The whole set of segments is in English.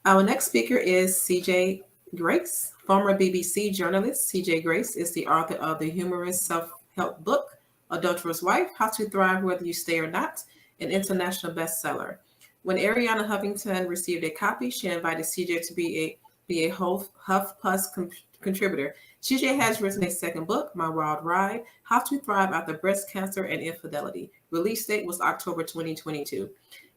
Our next speaker is CJ Grace, former BBC journalist. CJ Grace is the author of the humorous self help book, Adulterous Wife How to Thrive Whether You Stay or Not, an international bestseller. When Ariana Huffington received a copy, she invited CJ to be a HuffPost contributor. CJ has written a second book, My Wild Ride How to Thrive After Breast Cancer and Infidelity. Release date was October 2022.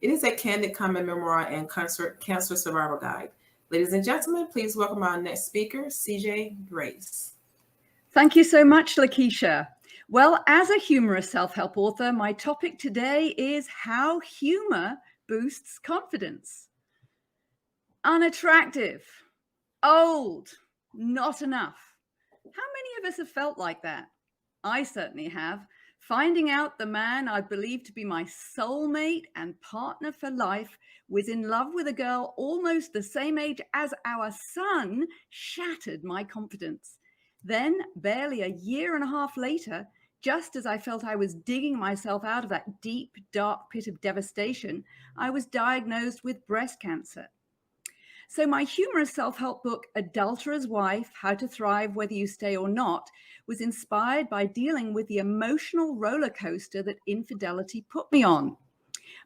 It is a candid comment memoir and cancer survival guide. Ladies and gentlemen, please welcome our next speaker, CJ Grace. Thank you so much, Lakeisha. Well, as a humorous self-help author, my topic today is how humor boosts confidence. Unattractive, old, not enough. How many of us have felt like that? I certainly have. Finding out the man I believed to be my soulmate and partner for life was in love with a girl almost the same age as our son shattered my confidence. Then, barely a year and a half later, just as I felt I was digging myself out of that deep, dark pit of devastation, I was diagnosed with breast cancer. So my humorous self-help book, Adulterous Wife, How to Thrive Whether You Stay or Not, was inspired by dealing with the emotional roller coaster that infidelity put me on.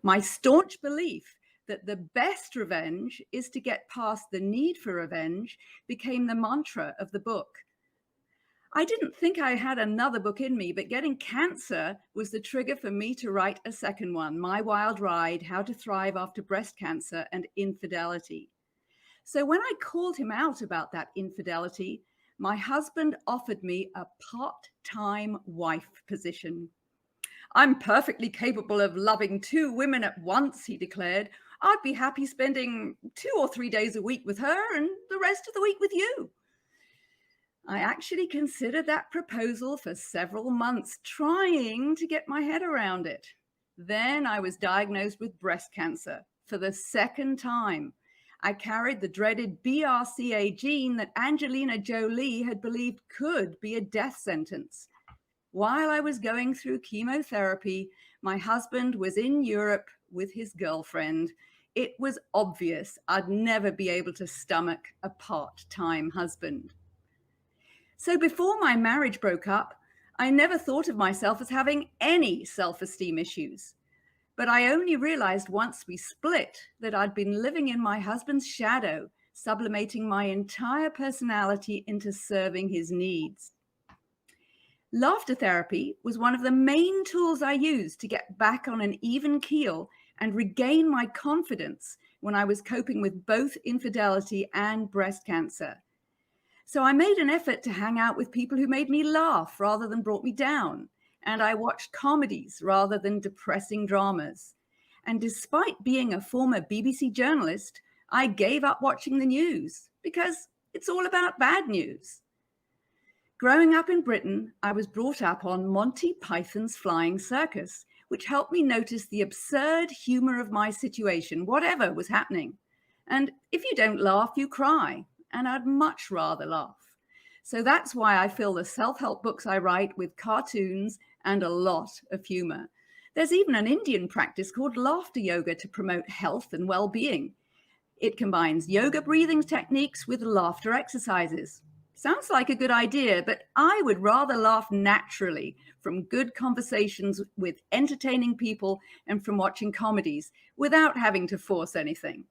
My staunch belief that the best revenge is to get past the need for revenge became the mantra of the book. I didn't think I had another book in me, but getting cancer was the trigger for me to write a second one, My Wild Ride, How to Thrive After Breast Cancer and Infidelity. So when I called him out about that infidelity, my husband offered me a part-time wife position. I'm perfectly capable of loving two women at once, he declared. I'd be happy spending 2 or 3 days a week with her and the rest of the week with you. I actually considered that proposal for several months, trying to get my head around it. Then I was diagnosed with breast cancer for the second time. I carried the dreaded BRCA gene that Angelina Jolie had believed could be a death sentence. While I was going through chemotherapy, my husband was in Europe with his girlfriend. It was obvious I'd never be able to stomach a part-time husband. So before my marriage broke up, I never thought of myself as having any self-esteem issues. But I only realized once we split that I'd been living in my husband's shadow, sublimating my entire personality into serving his needs. Laughter therapy was one of the main tools I used to get back on an even keel and regain my confidence when I was coping with both infidelity and breast cancer. So I made an effort to hang out with people who made me laugh rather than brought me down. And I watched comedies rather than depressing dramas. And despite being a former BBC journalist, I gave up watching the news because it's all about bad news. Growing up in Britain, I was brought up on Monty Python's Flying Circus, which helped me notice the absurd humor of my situation, whatever was happening. And if you don't laugh, you cry. And I'd much rather laugh. So that's why I fill the self-help books I write with cartoons and a lot of humor. There's even an Indian practice called laughter yoga to promote health and well-being. It combines yoga breathing techniques with laughter exercises. Sounds like a good idea, but I would rather laugh naturally from good conversations with entertaining people and from watching comedies without having to force anything.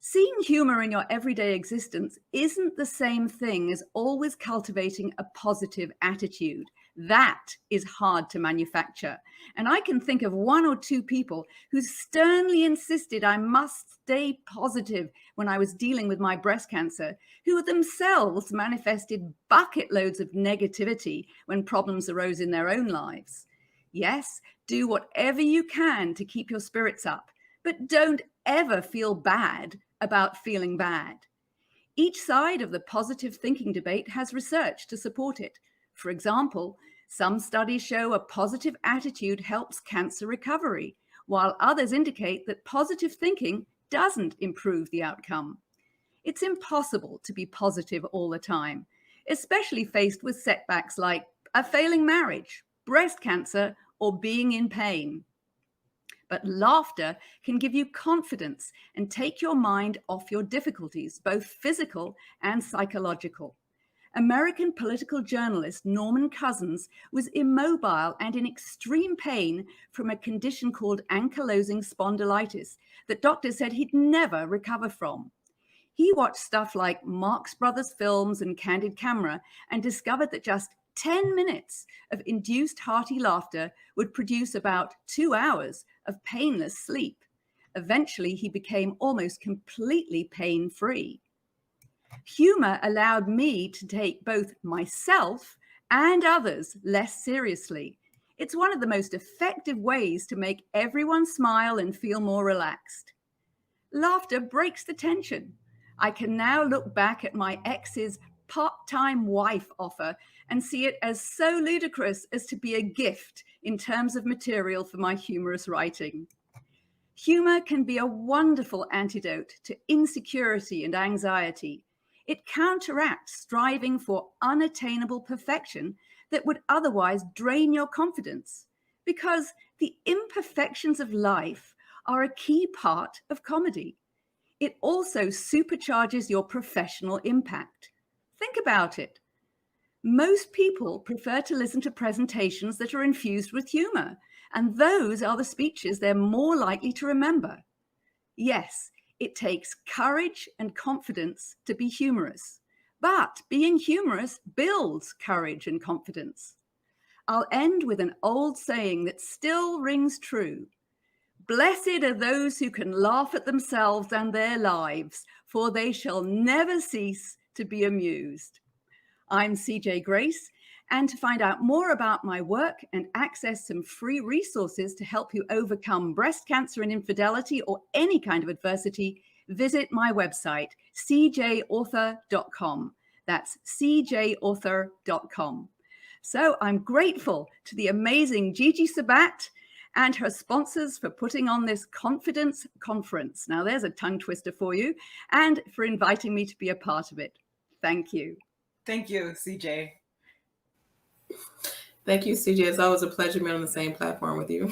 Seeing humor in your everyday existence isn't the same thing as always cultivating a positive attitude. That is hard to manufacture. And I can think of 1 or 2 people who sternly insisted I must stay positive when I was dealing with my breast cancer, who themselves manifested bucket loads of negativity when problems arose in their own lives. Yes, do whatever you can to keep your spirits up, but don't ever feel bad about feeling bad. Each side of the positive thinking debate has research to support it. For example, some studies show a positive attitude helps cancer recovery, while others indicate that positive thinking doesn't improve the outcome. It's impossible to be positive all the time, especially faced with setbacks like a failing marriage, breast cancer, or being in pain. But laughter can give you confidence and take your mind off your difficulties, both physical and psychological. American political journalist Norman Cousins was immobile and in extreme pain from a condition called ankylosing spondylitis that doctors said he'd never recover from. He watched stuff like Marx Brothers films and Candid Camera and discovered that just 10 minutes of induced hearty laughter would produce about 2 hours of painless sleep. Eventually, he became almost completely pain-free. Humor allowed me to take both myself and others less seriously. It's one of the most effective ways to make everyone smile and feel more relaxed. Laughter breaks the tension. I can now look back at my ex's part-time wife offer and see it as so ludicrous as to be a gift in terms of material for my humorous writing. Humor can be a wonderful antidote to insecurity and anxiety. It counteracts striving for unattainable perfection that would otherwise drain your confidence, because the imperfections of life are a key part of comedy. It also supercharges your professional impact. Think about it. Most people prefer to listen to presentations that are infused with humor, and those are the speeches they're more likely to remember. Yes, it takes courage and confidence to be humorous, but being humorous builds courage and confidence. I'll end with an old saying that still rings true. Blessed are those who can laugh at themselves and their lives, for they shall never cease to be amused. I'm CJ Grace, and to find out more about my work and access some free resources to help you overcome breast cancer and infidelity or any kind of adversity, visit my website, cjauthor.com. That's cjauthor.com. So I'm grateful to the amazing Gigi Sabat and her sponsors for putting on this confidence conference. Now there's a tongue twister for you, and for inviting me to be a part of it. Thank you. Thank you, CJ. Thank you, CJ. It's always a pleasure being on the same platform with you.